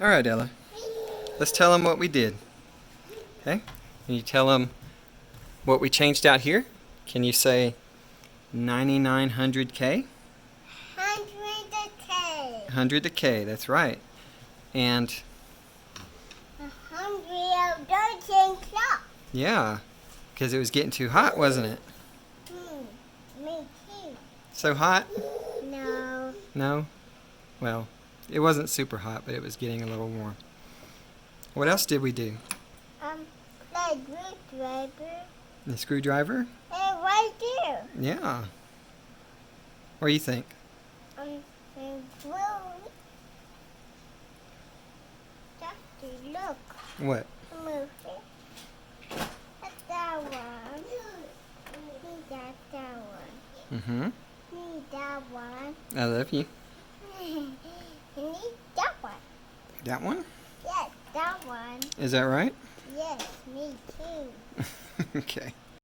All right, Ella. Let's tell them what we did. Okay? Can you tell them what we changed out here? Can you say 9900K? 100K. 100 to K, that's right. And 113 clock. yeah, because it was getting too hot, wasn't it? Me too. So hot? No. No? Well, it wasn't super hot, but it was getting a little warm. What else did we do? The screwdriver. The screwdriver? Right there. Yeah. What do you think? And glue. Just look. What? Move it. That's that one. Need that one. Mm-hmm. Need that one. I love you. Need that one. That one? Yes, that one. Is that right? Yes, me too. Okay.